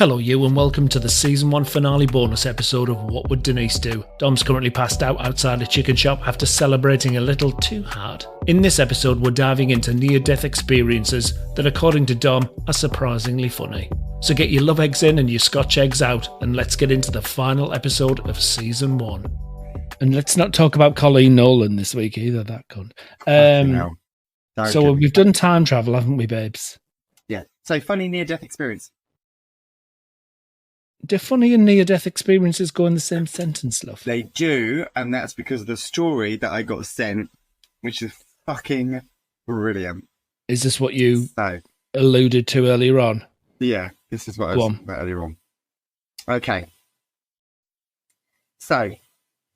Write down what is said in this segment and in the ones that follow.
Hello you and welcome to the Season 1 finale bonus episode of What Would Denise Do? Dom's currently passed out outside a chicken shop after celebrating a little too hard. In this episode we're diving into near-death experiences that according to Dom are surprisingly funny. So get your love eggs in and your scotch eggs out and let's get into the final episode of Season 1. And let's not talk about Colleen Nolan this week either, that cunt. So we've done time travel, haven't we, babes? Yeah. So funny near-death experience. Do funny and near-death experiences go in the same sentence, love? They do, and that's because of the story that I got sent, which is fucking brilliant. Is this what you alluded to earlier on? Yeah, this is what I was talking about earlier on. Okay. So,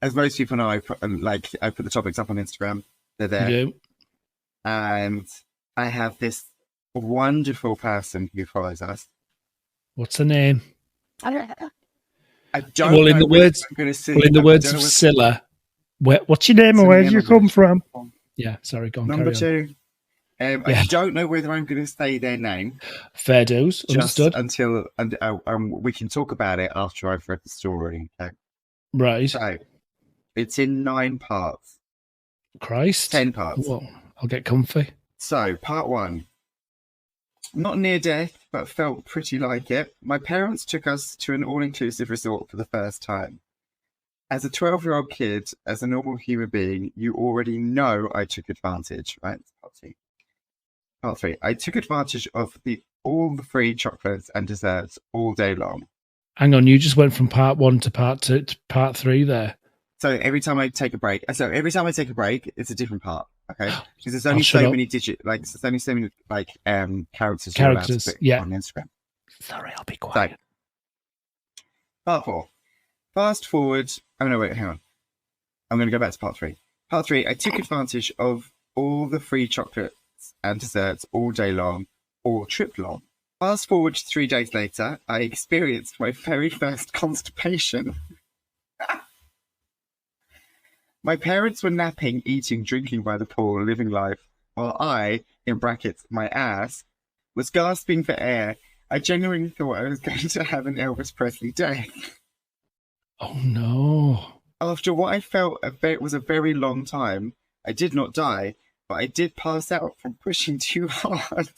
as most people know, I put the topics up on Instagram. They're there. You do. And I have this wonderful person who follows us. What's her name? I don't know. In the words of Scylla, what's your name and where do you come from? Yeah, sorry, go on. Number 2. I don't know whether I'm going to say their name. Fair dues, understood. Until we can talk about it after I've read the story. Okay? Right. So, it's in 9 parts. Christ. 10 parts. Well, I'll get comfy. So, part 1. Not near death, but felt pretty like it. My parents took us to an all-inclusive resort for the first time. As a 12-year-old kid, as a normal human being, you already know I took advantage, right? Part 3. I took advantage of all the free chocolates and desserts all day long. Hang on, you just went from part 1 to part 2 to part 3 there. So every time I take a break, it's a different part. Okay, because there's only so many characters you're allowed to put on Instagram. Sorry, I'll be quiet. So, part 4. Fast forward. Oh no, wait, hang on. I'm going to go back to part 3. Part 3. I took advantage of all the free chocolates and desserts all day long, all trip long. Fast forward 3 days later, I experienced my very first constipation. My parents were napping, eating, drinking by the pool, living life, while I, in brackets, my ass, was gasping for air. I genuinely thought I was going to have an Elvis Presley day. Oh, no. After what I felt was a very long time, I did not die, but I did pass out from pushing too hard.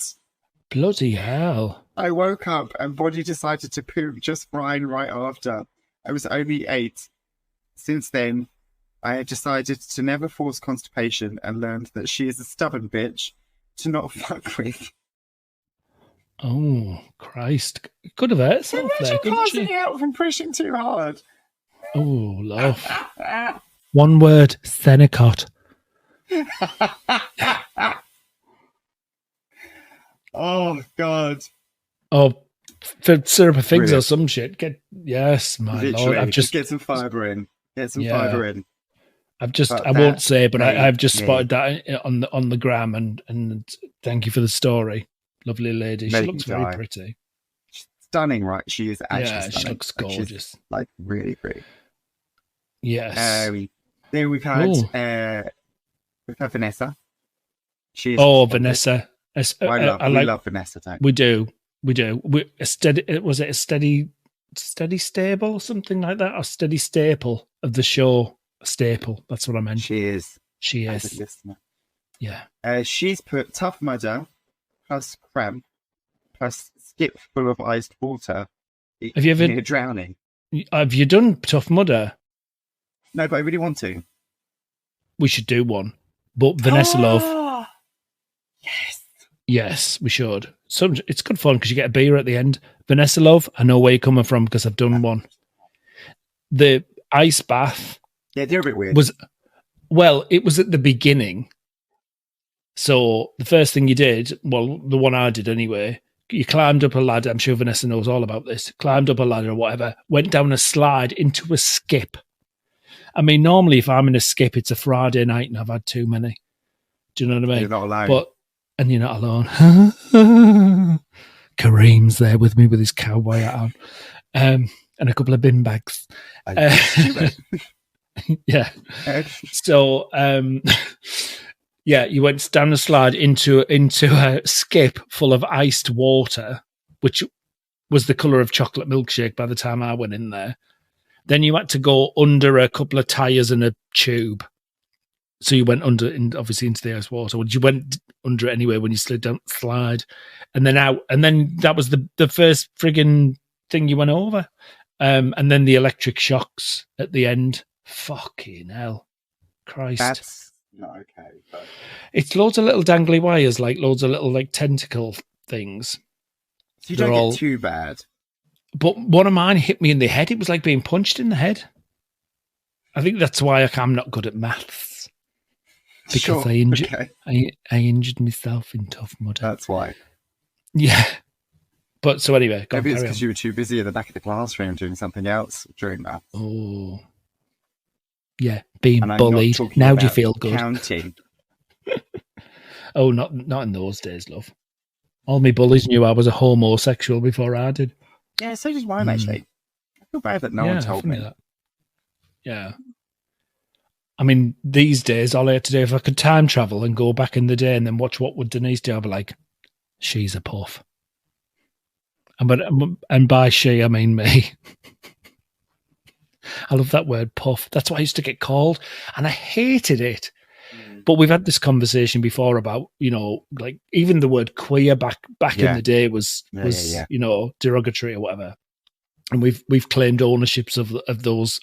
Bloody hell. I woke up and body decided to poop just fine right after. I was only 8. Since then, I had decided to never force constipation and learned that she is a stubborn bitch to not fuck with. Oh, Christ. Could have hurt herself there, couldn't she? Passing out from pushing too hard. Oh, love. One word, Senecot. Oh, God. Oh, for syrup of figs or some shit. Yes, my Literally, Lord. just get some fibre in. Fibre in. I won't say, but I've just spotted that on the gram, and thank you for the story, lovely lady. She looks very pretty, stunning, right? She is actually stunning. She looks gorgeous, like really pretty. Yes. Then we've had Vanessa. She is Vanessa. We love Vanessa. Don't we? We do. Was it a steady stable or something like that, or steady staple of the show? Staple, that's what I meant. She is. Yeah. She's put Tough Mudder plus cramp plus skip full of iced water. Have you ever drowning? Have you done Tough Mudder? No, but I really want to. We should do one. But Vanessa Love. Yes, we should. It's good fun because you get a beer at the end. Vanessa Love, I know where you're coming from because I've done one. The ice bath. Yeah, they're a bit weird. It was at the beginning. So the first thing you did, well, the one I did anyway, you climbed up a ladder. I'm sure Vanessa knows all about this. Climbed up a ladder or whatever, went down a slide into a skip. I mean, normally if I'm in a skip, it's a Friday night and I've had too many. Do you know what I mean? You're not alone. And you're not alone. Kareem's there with me with his cowboy hat on. And a couple of bin bags. Yeah. So, you went down the slide into a skip full of iced water, which was the colour of chocolate milkshake by the time I went in there. Then you had to go under a couple of tyres and a tube. So you went under, obviously, into the ice water. You went under it anyway when you slid down, slide, and then out. And then that was the first frigging thing you went over. And then the electric shocks at the end. Fucking hell. Christ. That's not okay. But... It's loads of little dangly wires, like loads of little like tentacle things. So you don't get too bad. But one of mine hit me in the head. It was like being punched in the head. I think that's why I'm not good at maths. Because sure, I injured myself in Tough Mudder. That's why. Yeah. But so anyway, maybe it's because you were too busy at the back of the classroom doing something else during that. Oh. Yeah, being bullied. Now do you feel good? Counting. Oh, not in those days, love. All my bullies knew I was a homosexual before I did. Yeah, so did mine, actually. I feel bad that no one told me. That. Yeah. I mean, these days, all I had to do, if I could time travel and go back in the day and then watch What Would Denise Do, I'd be like, she's a puff. And by she, I mean me. I love that word, puff. That's what I used to get called, and I hated it. But we've had this conversation before about, like even the word queer back in the day was derogatory or whatever. And we've claimed ownership of those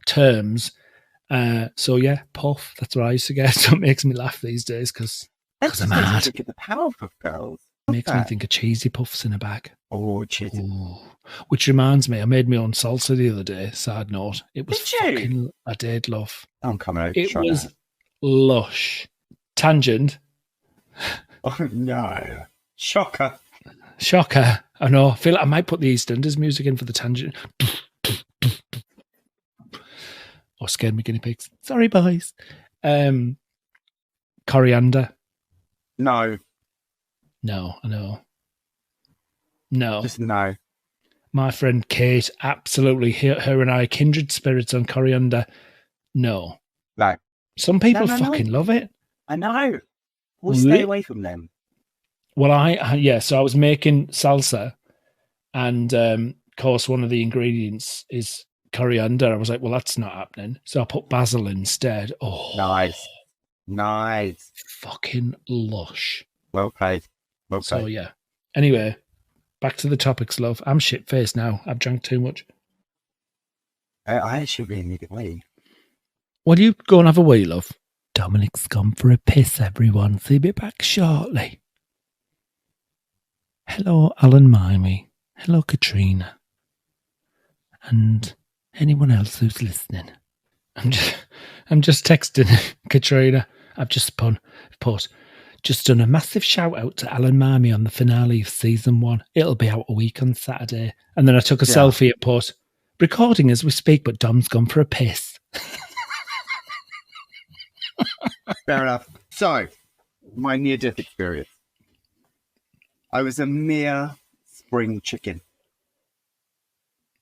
terms. So yeah, puff. That's what I used to get. So it makes me laugh these days because I'm mad. Look at the Powerpuff Girls. Makes me think of cheesy puffs in a bag. Oh, cheesy. Ooh. Which reminds me, I made my own salsa the other day. Side note, it was I did, love. I'm coming over. It was lush. Tangent. Oh no! Shocker. I know. I feel like I might put the EastEnders music in for the tangent. Oh, scared me guinea pigs. Sorry, boys. Coriander. No. No, I know. No. Just no. My friend Kate, absolutely. Her and I, kindred spirits on coriander. No. No. Some people fucking love it. I know. We'll stay away from them. Well, so I was making salsa, and of course, one of the ingredients is coriander. I was like, well, that's not happening. So I put basil instead. Oh. Nice. Fucking lush. Well played. So, yeah. Anyway, back to the topics, love. I'm shit-faced now. I've drank too much. I actually really need a wee. Well, you go and have a wee, love. Dominic's gone for a piss, everyone. So he'll be back shortly. Hello, Alan Mimey. Hello, Katrina. And anyone else who's listening. I'm just texting Katrina. I've just put just done a massive shout out to Alan Mimey on the finale of season 1. It'll be out a week on Saturday. And then I took a selfie and put, recording as we speak, but Dom's gone for a piss. Fair enough. So, my near-death experience. I was a mere spring chicken.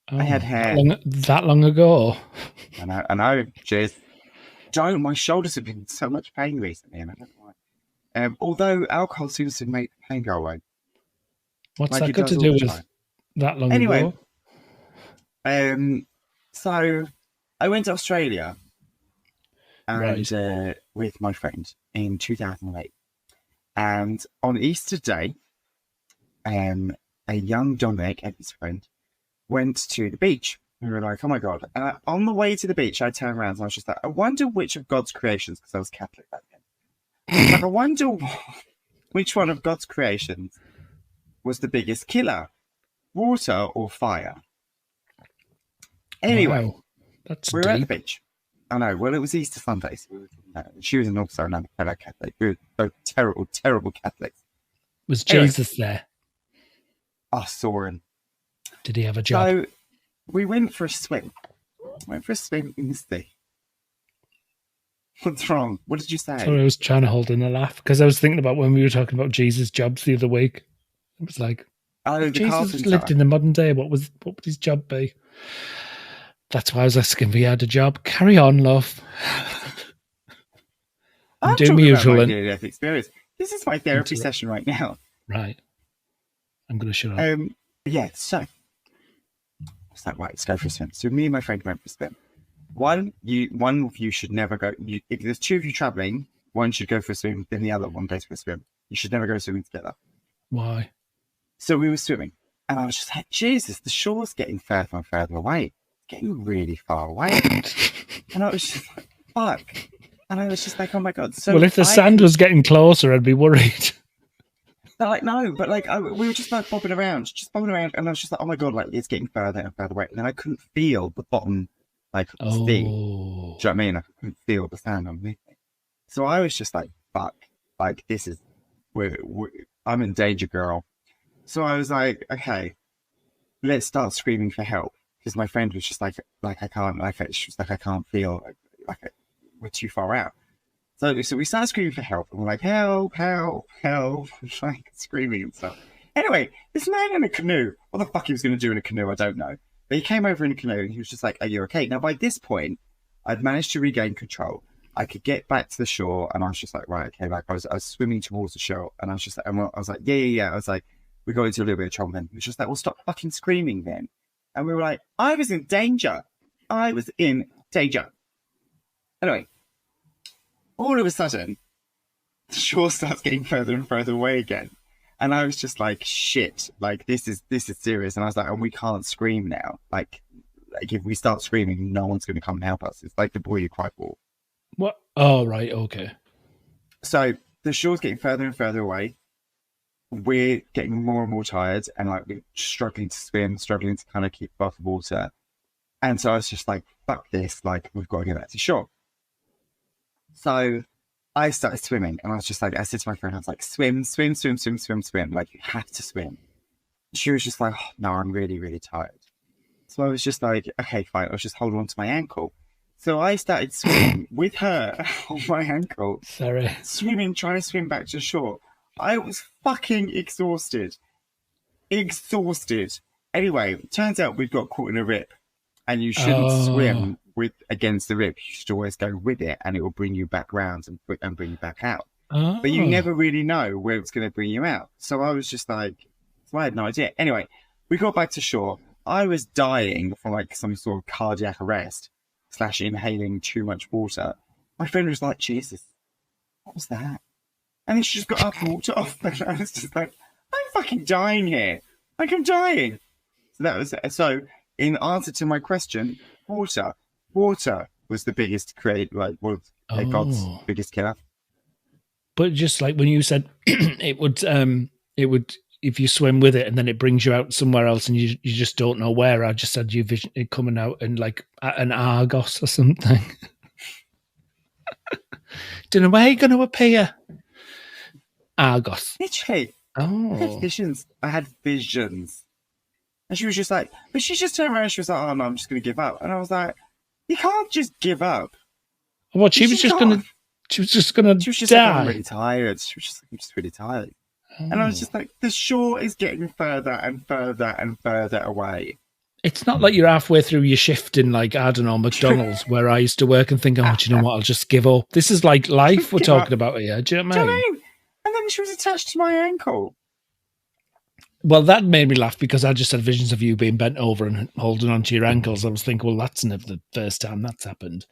I had hair. That long ago? I know. Cheers. My shoulders have been in so much pain recently, and I don't know why. Although alcohol seems to make the pain go away. What's that got to do with that long ago? So I went to Australia and with my friend in 2008. And on Easter Day, a young Dominic and his friend went to the beach. We were like, oh my God. And on the way to the beach, I turned around and I was just like, I wonder which of God's creations, because I was Catholic back then. Like, I wonder which one of God's creations was the biggest killer, water or fire? Anyway, that's we were deep. at the beach. I know. Well, it was Easter Sunday. So she was also another fellow Catholic. We were both terrible, terrible Catholics. Was Jesus there? I saw him. Did he have a job? So we went for a swim. In the sea. What's wrong? What did you say? Sorry, I was trying to hold in a laugh because I was thinking about when we were talking about Jesus' jobs the other week. It was like, Jesus carpenter. lived in the modern day. What would his job be? That's why I was asking if he had a job. Carry on, love. I'm doing my usual. Near-death experience. This is my therapy session right now. Right. I'm going to shut up. Yeah, so it's like, right, let's go for a swim. So me and my friend went for a swim. One of you should never go. If there's two of you traveling, one should go for a swim, then the other one goes for a swim. You should never go swimming together. Why? So we were swimming, and I was just like, Jesus, the shore's getting further and further away. It's getting really far away. And I was just like, fuck. And I was just like, oh my God. So well, if the sand was getting closer, I'd be worried. Like, no, but like, we were just like bobbing around. And I was just like, oh my God, like, it's getting further and further away. And then I couldn't feel the bottom, like, thing. Do you know what I mean? I couldn't feel the sand underneath me. So I was just like, fuck, like, this is, I'm in danger, girl. So I was like, okay, let's start screaming for help. Because my friend was just like I can't, like, she was like, I can't feel, like we're too far out. So we started screaming for help. And we're like, help, help, help. Like, screaming and stuff. Anyway, this man in a canoe, what the fuck he was going to do in a canoe, I don't know. But he came over in a canoe and he was just like, are you okay? Now, by this point, I'd managed to regain control. I could get back to the shore, and I was just like, right, okay, like I was swimming towards the shore, and I was just like, I was like, yeah. I was like, we got into a little bit of trouble then. He was just like, well, stop fucking screaming then. And we were like, I was in danger. Anyway, all of a sudden, the shore starts getting further and further away again. And I was just like, shit, like this is serious. And I was like, and we can't scream now. Like if we start screaming, no one's going to come and help us. It's like the boy you cry for. What? Oh, right. Okay. So the shore's getting further and further away. We're getting more and more tired, and like we're struggling to swim, struggling to kind of keep above the water. And so I was just like, fuck this, like we've got to get back to shore. So I started swimming, and I was just like, I said to my friend, I was like, swim. Like, you have to swim. She was just like, oh, no, I'm really, really tired. So I was just like, okay, fine. I was just holding on to my ankle. So I started swimming with her on my ankle. Sorry. Trying to swim back to shore. I was fucking exhausted. Anyway, it turns out we've got caught in a rip. And you shouldn't swim against the rip. You should always go with it, and it will bring you back round and bring you back out. But you never really know where it's going to bring you out. So I was just like, so I had no idea. Anyway, we got back to shore. I was dying from like some sort of cardiac arrest / inhaling too much water. My friend was like, Jesus, what was that? And then she just got up and walked off. And I was just like, I'm fucking dying here. Like, I'm dying. So that was it. So in answer to my question, water was the biggest God's biggest killer. But just like when you said it would if you swim with it and then it brings you out somewhere else and you just don't know where. I just had you vision it coming out and like an Argos or something. Don't know where you're going to appear. Argos. Literally. Oh. I had visions. And she was just like, but she just turned around and she was like, oh no, I'm just going to give up. And I was like, you can't just give up. What? She was just going to die. Like, I'm really tired. She was just like, I'm just really tired. And I was just like, the shore is getting further and further and further away. It's not like you're halfway through your shift in, like, I don't know, McDonald's, where I used to work and think, oh, do you know what, I'll just give up. This is like life we're talking about here. Do you know what I mean? And then she was attached to my ankle. Well, that made me laugh because I just had visions of you being bent over and holding onto your ankles. I was thinking, well, that's never the first time that's happened.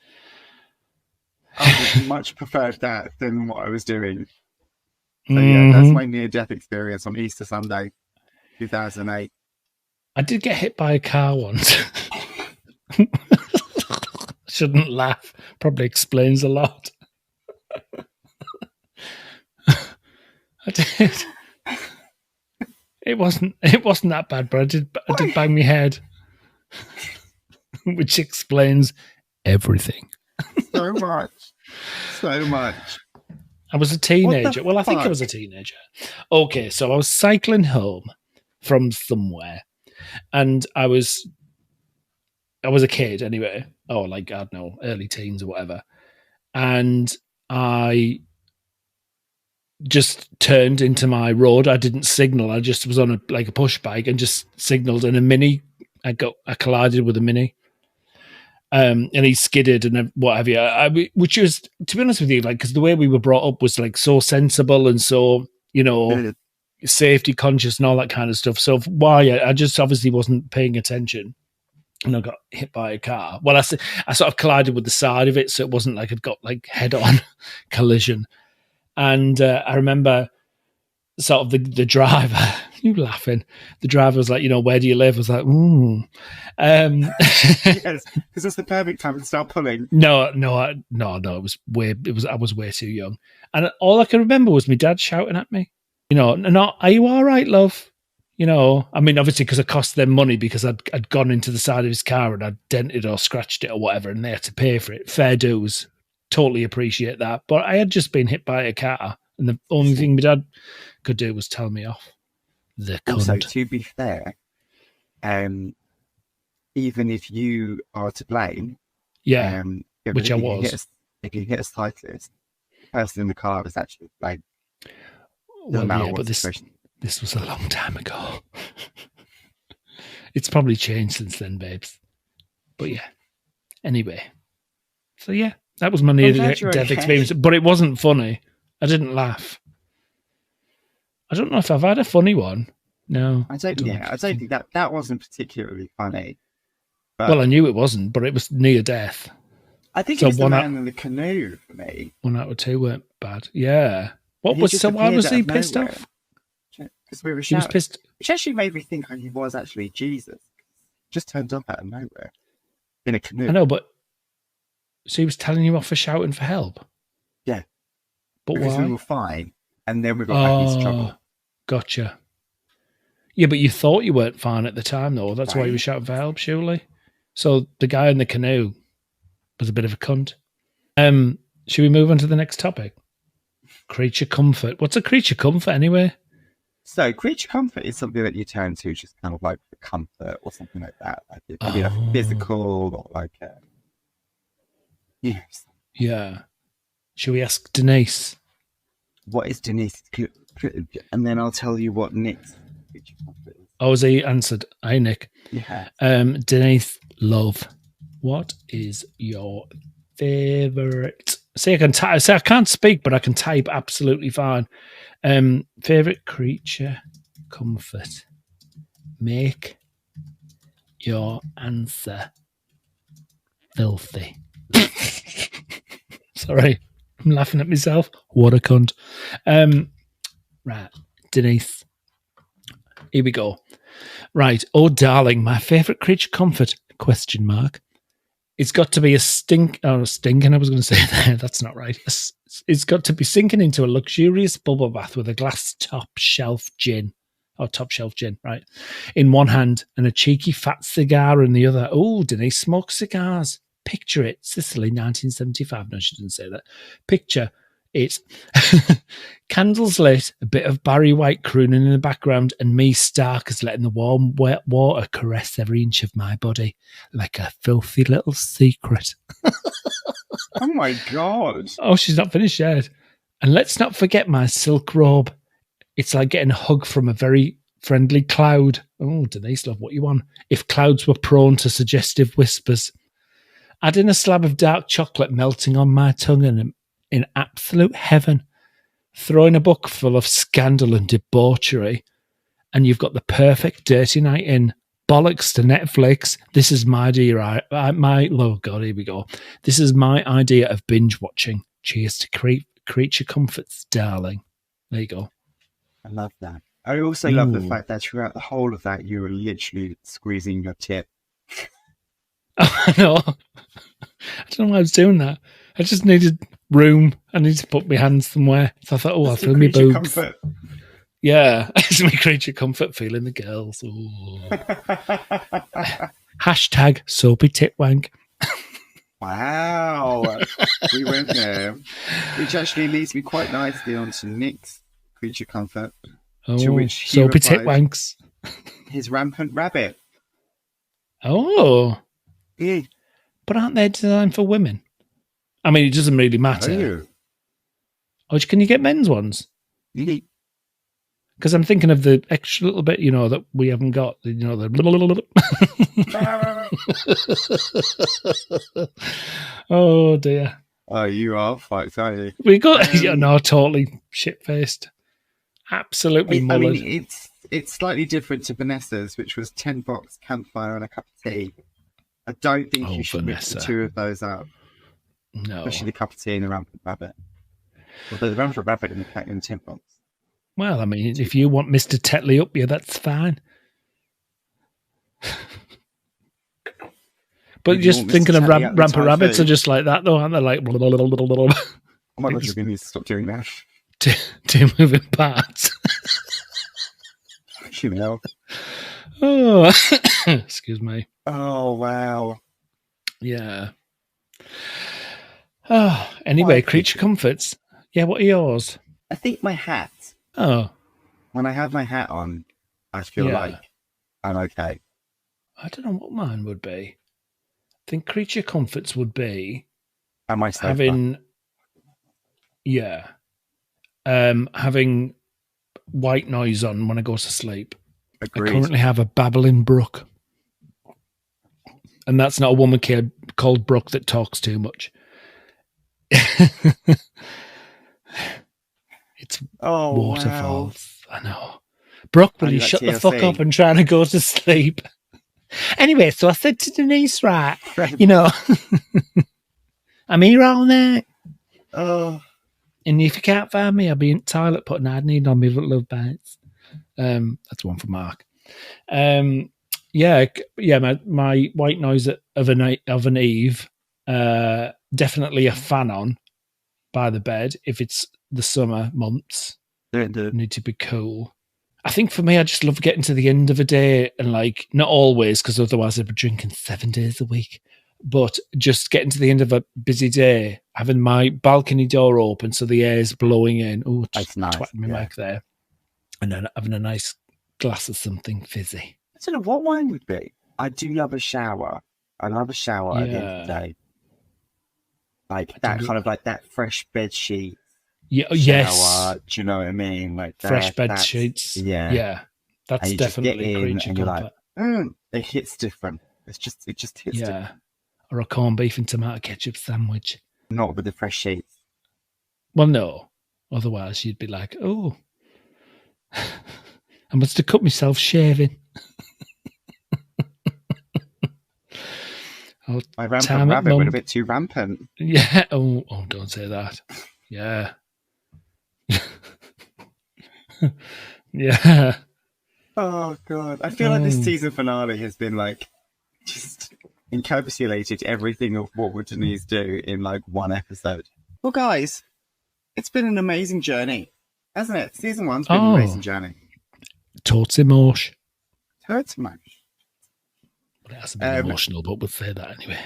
I would much preferred that than what I was doing. So yeah, that's my near-death experience on Easter Sunday, 2008. I did get hit by a car once. Shouldn't laugh. Probably explains a lot. I did. It wasn't that bad, but I did bang my head, which explains everything. So much. I was a teenager. Well, I think I was a teenager. Okay, so I was cycling home from somewhere, and I was a kid anyway. Oh, like, I don't know, early teens or whatever. And I just turned into my road. I didn't signal. I just was on a push bike and just signaled, and a Mini. I collided with a Mini. And he skidded and what have you. Which was, to be honest with you, like, because the way we were brought up was like so sensible and so, you know, safety conscious and all that kind of stuff. So why I just obviously wasn't paying attention, and I got hit by a car. Well, I sort of collided with the side of it, so it wasn't like I'd got like head-on collision. And I remember sort of the driver, you laughing, the driver was like, where do you live? I was like, Yes, because it's the perfect time to start pulling. No, I was way too young. And all I can remember was my dad shouting at me, not, are you all right, love? I mean, obviously because it cost them money because I'd gone into the side of his car and I'd dented or scratched it or whatever, and they had to pay for it. Fair dues. Totally appreciate that. But I had just been hit by a car, and the only thing my dad could do was tell me off. The cunt. Also, to be fair, even if you are to blame, which I was. If you hit a cyclist, the person in the car is actually like. Well, yeah, but this was a long time ago. It's probably changed since then, babes. But yeah. Anyway. So yeah, that was my near-death experience. But it wasn't funny. I didn't laugh. I don't know if I've had a funny one. No. I don't think that wasn't particularly funny. But well, I knew it wasn't, but it was near death. I think it's the man in the canoe for me. 1 out of 2 weren't bad. Yeah. Why was he pissed off? Because we were shouting. He was pissed. Which actually made me think he was actually Jesus. Just turned up out of nowhere in a canoe. I know, but so he was telling you off for shouting for help? Yeah. But because why? we were fine, and then we got back into trouble. Gotcha. Yeah, but you thought you weren't fine at the time, though. That's why you were shouting for help, surely. So the guy in the canoe was a bit of a cunt. Should we move on to the next topic? Creature comfort. What's a creature comfort anyway? So creature comfort is something that you turn to just kind of like for comfort or something like that. Like it could be like physical or like yes. Yeah. Should we ask Denise? What is Denise? And then I'll tell you what Nick's creature comfort is. Oh, has he answered? Hi, Nick. Yeah. Denise, love, what is your favourite? See, I can't speak, but I can type absolutely fine. Favourite creature comfort. Make your answer filthy. Sorry, I'm laughing at myself. What a cunt. Right, Denise. Here we go. Right, oh darling, my favourite creature comfort, ? It's got to be stinking, I was going to say there, that's not right. It's got to be sinking into a luxurious bubble bath with a glass top shelf gin, right, in one hand and a cheeky fat cigar in the other. Oh, Denise smokes cigars. Picture it, Sicily, 1975. No, she didn't say that. Picture it. Candles lit, a bit of Barry White crooning in the background, and me stark as letting the warm, wet water caress every inch of my body like a filthy little secret. Oh my God. Oh, she's not finished yet. And let's not forget my silk robe. It's like getting a hug from a very friendly cloud. Oh, Denise, love, what you want? If clouds were prone to suggestive whispers. Add in a slab of dark chocolate melting on my tongue and in absolute heaven. Throw in a book full of scandal and debauchery, and you've got the perfect dirty night in. Bollocks to Netflix. This is my idea. Oh God, here we go. This is my idea of binge watching. Cheers to creature comforts, darling. There you go. I love that. I also love the fact that throughout the whole of that, you were literally squeezing your tip. I know. I don't know why I was doing that. I just needed room. I needed to put my hands somewhere. So I thought, I'll feel my boobs. Comfort. Yeah, it's my creature comfort feeling the girls. Hashtag soapy tit wank. Wow. We went there. Which actually leads me quite nicely onto Nick's creature comfort. To which he soapy tit wanks. His rampant rabbit. Oh. Yeah. But aren't they designed for women? I mean, it doesn't really matter. Oh, can you get men's ones? Yeah. Because I'm thinking of the extra little bit, that we haven't got. The oh dear. Oh, you are fucked, aren't you? We got no, totally shit faced. Absolutely I mullered. mean, it's slightly different to Vanessa's, which was 10 box campfire and a cup of tea. I don't think you should mix the two of those up. No. Especially the cup of tea and the rampant rabbit. Although the rampant rabbit in the 10 box. Well, I mean, if you want Mr. Tetley up you, that's fine. But just thinking of rampant rabbits are just like that, though, aren't they? Like, blah, blah, blah, blah, blah, blah. Oh my God, you're going to need to stop doing that. Two moving parts. You know. Oh, excuse me. Oh, wow. Yeah. Oh, anyway, creature comforts. Yeah, what are yours? I think my hat. Oh. When I have my hat on, I feel like I'm okay. I don't know what mine would be. I think creature comforts would be having white noise on when I go to sleep. Agreed. I currently have a babbling brook. And that's not a woman called Brooke that talks too much. It's waterfalls. Wow. I know. Brooke, will you shut the fuck up and try to go to sleep? Anyway, so I said to Denise, right, you know, I'm here all night. Oh. And if you can't find me, I'll be in the toilet putting I'd need on me love bites. That's one for Mark. My white noise of an eve, definitely a fan on by the bed if it's the summer months. Need to be cool. I think for me, I just love getting to the end of a day and like, not always, because otherwise I'd be drinking 7 days a week, but just getting to the end of a busy day, having my balcony door open so the air's blowing in. Oh, just nice. Twatting my mic there. And then having a nice glass of something fizzy. I don't know what mine would be. I do love a shower. I love a shower at the end of the day. Like that kind of like that fresh bed sheet. Yeah. Shower, yes. do you know what I mean? Like fresh bed sheets. Yeah. That's definitely creature comfort. Like, it hits different. It just hits different. Or a corned beef and tomato ketchup sandwich. Not with the fresh sheets. Well, no. Otherwise, you'd be like, oh, I must have cut myself shaving. My rampant rabbit went a bit too rampant. Yeah. Oh, don't say that. Yeah. Yeah. Oh God. I feel like this season finale has been like just encapsulated everything of what would Denise do in like one episode. Well, guys, it's been an amazing journey, hasn't it? Season 1's been an amazing journey. Totes emosh. Totes emosh. Well, it hasn't been emotional, but we'll say that anyway.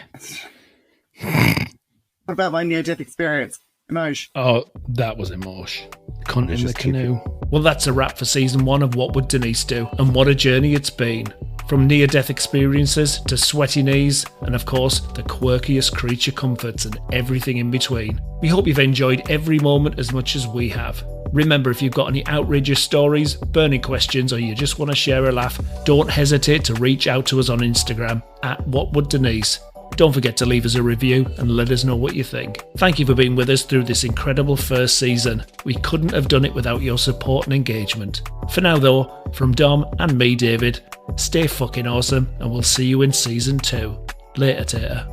What about my near-death experience? Emosh. Oh, that was emosh. Cunt in the canoe. Well, that's a wrap for season 1 of What Would Denise Do? And what a journey it's been. From near-death experiences to sweaty knees, and of course, the quirkiest creature comforts and everything in between. We hope you've enjoyed every moment as much as we have. Remember, if you've got any outrageous stories, burning questions, or you just want to share a laugh, don't hesitate to reach out to us on Instagram at What Would Denise. Don't forget to leave us a review and let us know what you think. Thank you for being with us through this incredible first season. We couldn't have done it without your support and engagement. For now though, from Dom and me, David, stay fucking awesome and we'll see you in season 2. Later, Tater.